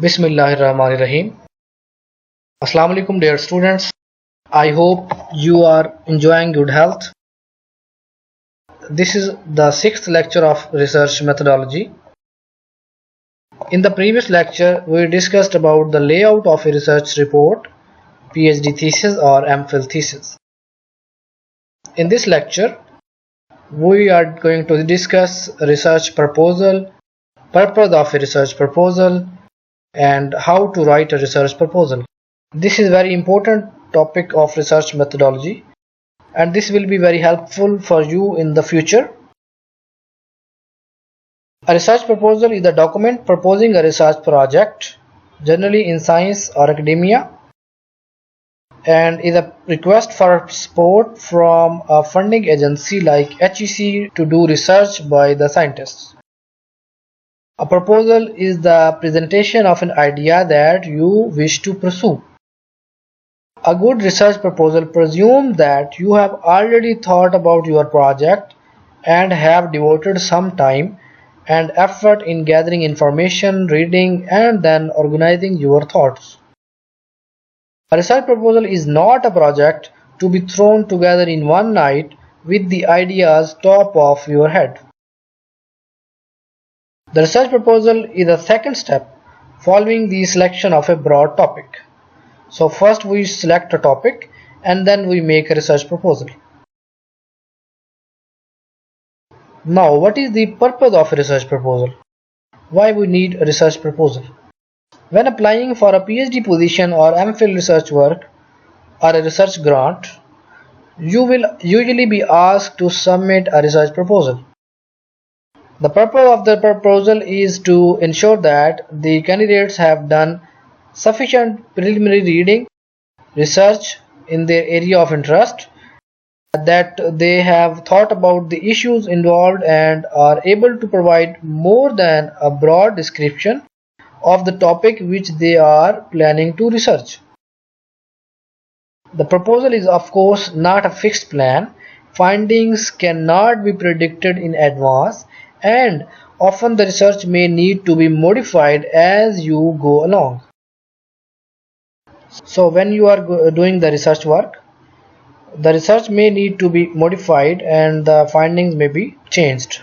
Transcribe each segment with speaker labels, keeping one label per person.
Speaker 1: Bismillahirrahmanirrahim. Assalamu alaikum dear students. I hope you are enjoying good health. This is the sixth lecture of research methodology. In the previous lecture, we discussed about the layout of a research report, PhD thesis or MPhil thesis. In this lecture, we are going to discuss research proposal, purpose of a research proposal, and how to write a research proposal. This is very important topic of research methodology, and this will be very helpful for you in the future. A research proposal is a document proposing a research project, generally in science or academia, and is a request for support from a funding agency like HEC to do research by the scientists. A proposal is the presentation of an idea that you wish to pursue. A good research proposal presumes that you have already thought about your project and have devoted some time and effort in gathering information, reading, and then organizing your thoughts. A research proposal is not a project to be thrown together in one night with the ideas top of your head. The research proposal is a second step following the selection of a broad topic. So first we select a topic and then we make a research proposal. Now, what is the purpose of a research proposal? Why we need a research proposal? When applying for a PhD position or MPhil research work or a research grant, you will usually be asked to submit a research proposal. The purpose of the proposal is to ensure that the candidates have done sufficient preliminary reading, research in their area of interest, that they have thought about the issues involved and are able to provide more than a broad description of the topic which they are planning to research. The proposal is of course not a fixed plan. Findings cannot be predicted in advance, and often the research may need to be modified as you go along. So when you are doing the research work, the research may need to be modified and the findings may be changed.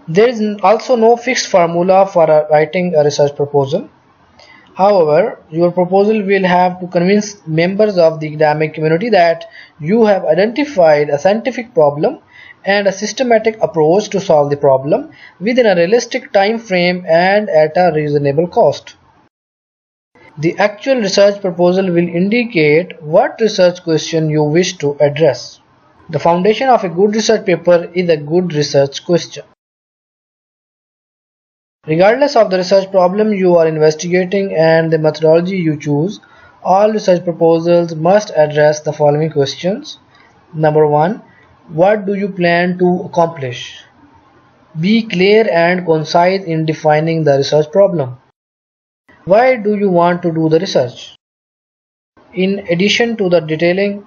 Speaker 1: There is also no fixed formula for writing a research proposal. However, your proposal will have to convince members of the academic community that you have identified a scientific problem and a systematic approach to solve the problem within a realistic time frame and at a reasonable cost. The actual research proposal will indicate what research question you wish to address. The foundation of a good research paper is a good research question. Regardless of the research problem you are investigating and the methodology you choose, all research proposals must address the following questions. Number 1. What do you plan to accomplish? Be clear and concise in defining the research problem. Why do you want to do the research? In addition to the detailing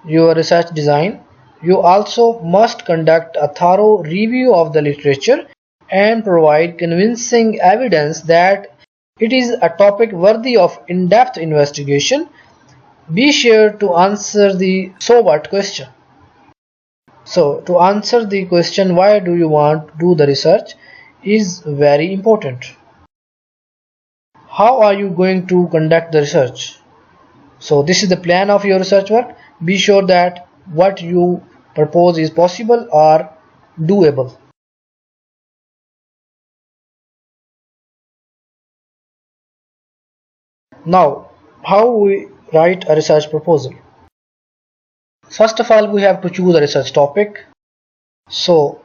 Speaker 1: your research design, you also must conduct a thorough review of the literature and provide convincing evidence that it is a topic worthy of in-depth investigation. Be sure to answer the so what question. So to answer the question why do you want to do the research is very important. How are you going to conduct the research? So this is the plan of your research work. Be sure that what you propose is possible or doable. Now, how we write a research proposal? First of all, we have to choose a research topic. So,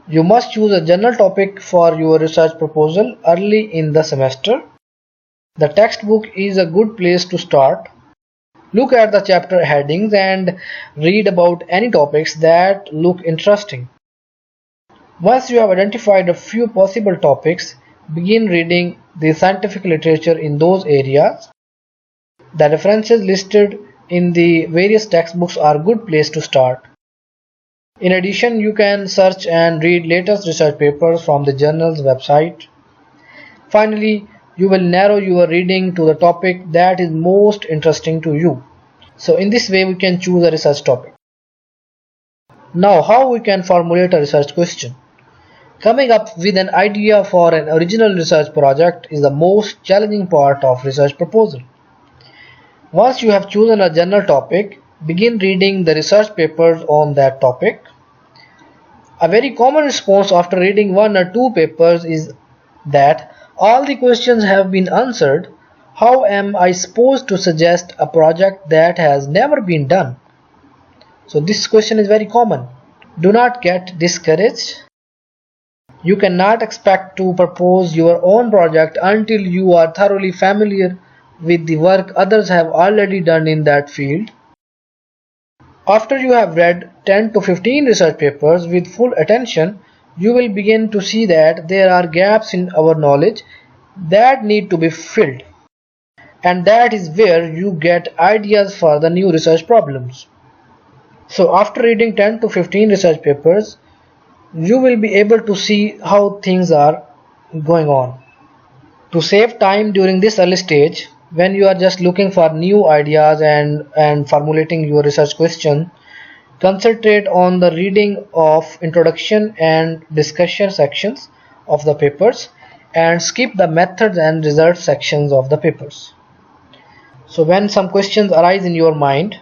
Speaker 1: you must choose a general topic for your research proposal early in the semester. The textbook is a good place to start. Look at the chapter headings and read about any topics that look interesting. Once you have identified a few possible topics, begin reading the scientific literature in those areas. The references listed in the various textbooks are a good place to start. In addition, you can search and read latest research papers from the journal's website. Finally, you will narrow your reading to the topic that is most interesting to you. So in this way we can choose a research topic. Now how we can formulate a research question. Coming up with an idea for an original research project is the most challenging part of research proposal. Once you have chosen a general topic, begin reading the research papers on that topic. A very common response after reading one or two papers is that all the questions have been answered. How am I supposed to suggest a project that has never been done? So this question is very common. Do not get discouraged. You cannot expect to propose your own project until you are thoroughly familiar with the work others have already done in that field. After you have read 10 to 15 research papers with full attention, you will begin to see that there are gaps in our knowledge that need to be filled. And that is where you get ideas for the new research problems. So after reading 10 to 15 research papers, you will be able to see how things are going on. To save time during this early stage, when you are just looking for new ideas and formulating your research question, concentrate on the reading of introduction and discussion sections of the papers and skip the methods and results sections of the papers. So when some questions arise in your mind,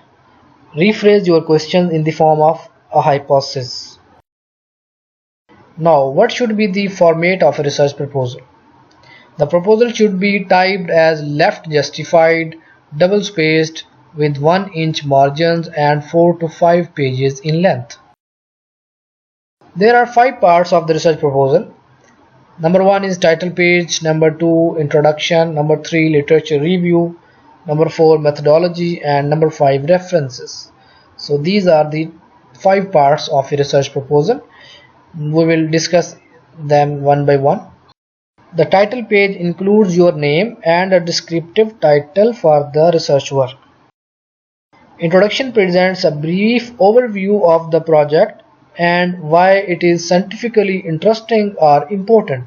Speaker 1: rephrase your questions in the form of a hypothesis. Now, what should be the format of a research proposal? The proposal should be typed as left justified, double spaced, with 1-inch margins and 4 to 5 pages in length. There are 5 parts of the research proposal. Number 1 is title page, number 2 introduction, number 3 literature review, number 4 methodology, and number 5 references. So these are the 5 parts of a research proposal. We will discuss them one by one. The title page includes your name and a descriptive title for the research work. Introduction presents a brief overview of the project and why it is scientifically interesting or important.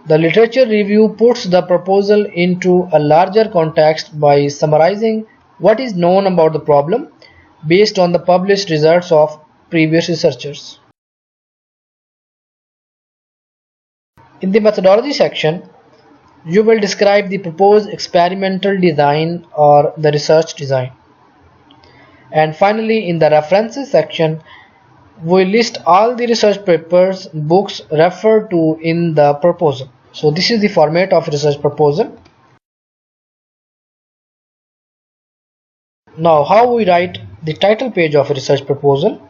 Speaker 1: The literature review puts the proposal into a larger context by summarizing what is known about the problem based on the published results of previous researchers. In the methodology section, you will describe the proposed experimental design or the research design. And finally, in the references section, we list all the research papers, books referred to in the proposal. So this is the format of research proposal. Now, how we write the title page of a research proposal?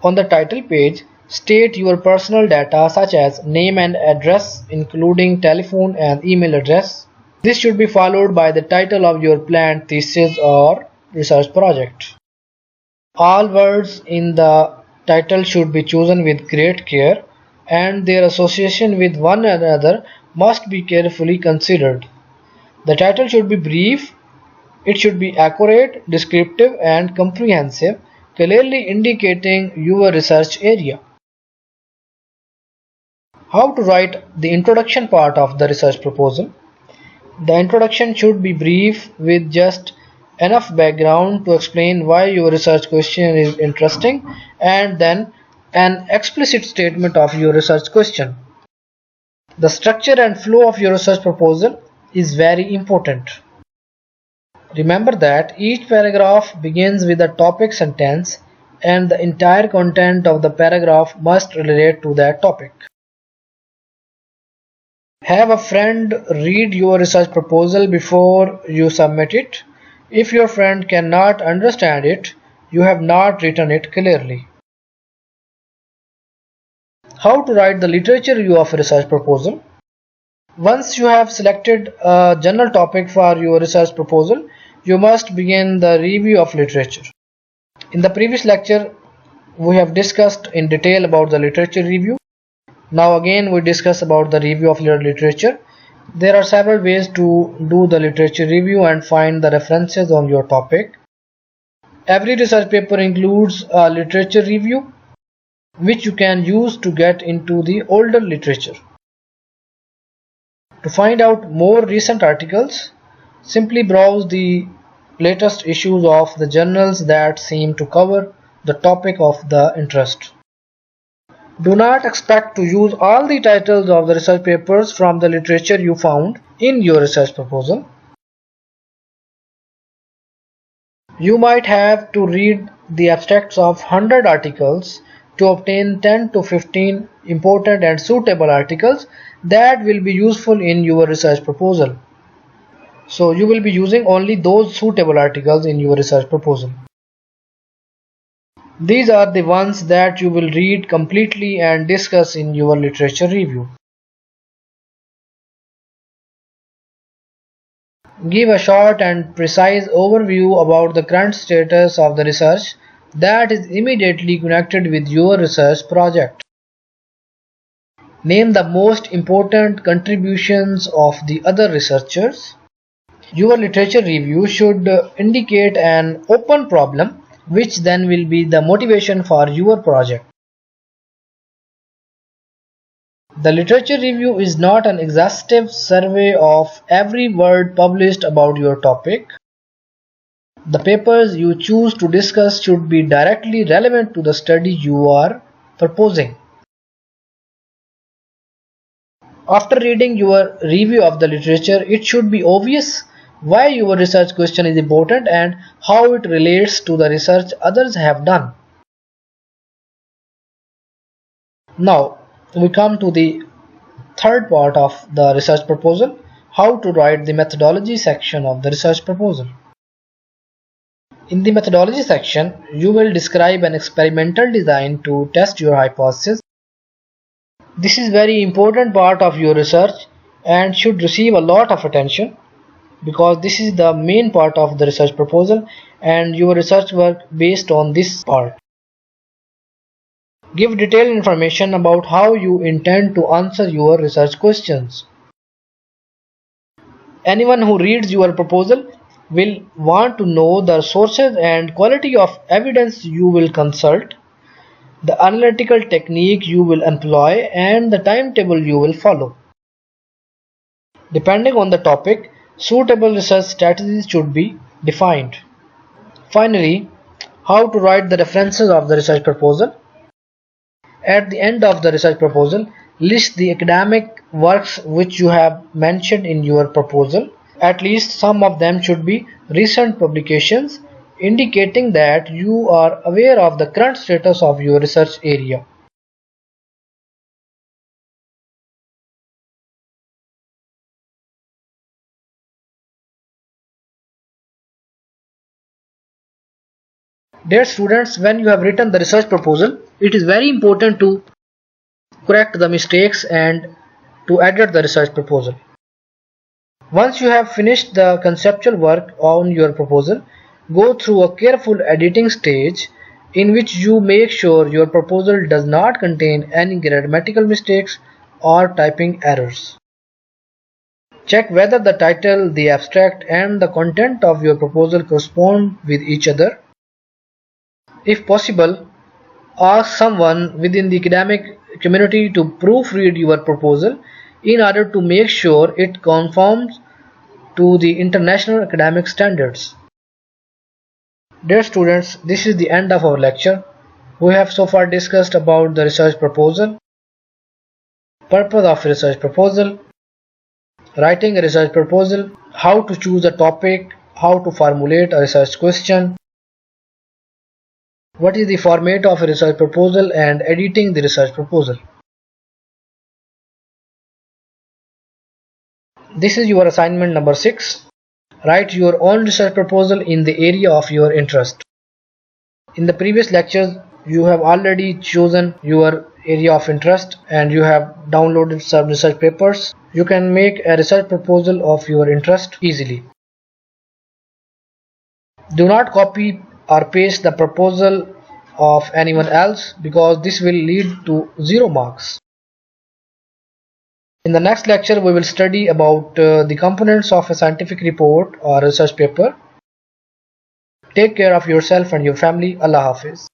Speaker 1: On the title page, state your personal data such as name and address, including telephone and email address. This should be followed by the title of your planned thesis or research project. All words in the title should be chosen with great care, and their association with one another must be carefully considered. The title should be brief. It should be accurate, descriptive, and comprehensive, clearly indicating your research area. How to write the introduction part of the research proposal? The introduction should be brief with just enough background to explain why your research question is interesting, and then an explicit statement of your research question. The structure and flow of your research proposal is very important. Remember that each paragraph begins with a topic sentence and the entire content of the paragraph must relate to that topic. Have a friend read your research proposal before you submit it. If your friend cannot understand it, you have not written it clearly. How to write the literature review of a research proposal? Once you have selected a general topic for your research proposal, you must begin the review of literature. In the previous lecture, we have discussed in detail about the literature review. Now again we discuss about the review of literature. There are several ways to do the literature review and find the references on your topic. Every research paper includes a literature review, which you can use to get into the older literature. To find out more recent articles, simply browse the latest issues of the journals that seem to cover the topic of the interest. Do not expect to use all the titles of the research papers from the literature you found in your research proposal. You might have to read the abstracts of 100 articles to obtain 10 to 15 important and suitable articles that will be useful in your research proposal. So you will be using only those suitable articles in your research proposal. These are the ones that you will read completely and discuss in your literature review. Give a short and precise overview about the current status of the research that is immediately connected with your research project. Name the most important contributions of the other researchers. Your literature review should indicate an open problem, which then will be the motivation for your project. The literature review is not an exhaustive survey of every word published about your topic. The papers you choose to discuss should be directly relevant to the study you are proposing. After reading your review of the literature, it should be obvious why your research question is important and how it relates to the research others have done. Now we come to the third part of the research proposal, how to write the methodology section of the research proposal. In the methodology section, you will describe an experimental design to test your hypothesis. This is very important part of your research and should receive a lot of attention because this is the main part of the research proposal and your research work based on this part. Give detailed information about how you intend to answer your research questions. Anyone who reads your proposal will want to know the sources and quality of evidence you will consult, the analytical technique you will employ, and the timetable you will follow. Depending on the topic, suitable research strategies should be defined. Finally, how to write the references of the research proposal. At the end of the research proposal, list the academic works which you have mentioned in your proposal. At least some of them should be recent publications, indicating that you are aware of the current status of your research area. Dear students, when you have written the research proposal, it is very important to correct the mistakes and to edit the research proposal. Once you have finished the conceptual work on your proposal, go through a careful editing stage in which you make sure your proposal does not contain any grammatical mistakes or typing errors. Check whether the title, the abstract, and the content of your proposal correspond with each other. If possible, ask someone within the academic community to proofread your proposal in order to make sure it conforms to the international academic standards. Dear students, this is the end of our lecture. We have so far discussed about the research proposal, purpose of research proposal, writing a research proposal, how to choose a topic, how to formulate a research question, what is the format of a research proposal, and editing the research proposal. This is your assignment number 6. Write your own research proposal in the area of your interest. In the previous lectures, you have already chosen your area of interest and you have downloaded some research papers. You can make a research proposal of your interest easily. Do not copy or paste the proposal of anyone else because this will lead to 0 marks. In the next lecture, we will study about the components of a scientific report or research paper. Take care of yourself and your family. Allah Hafiz.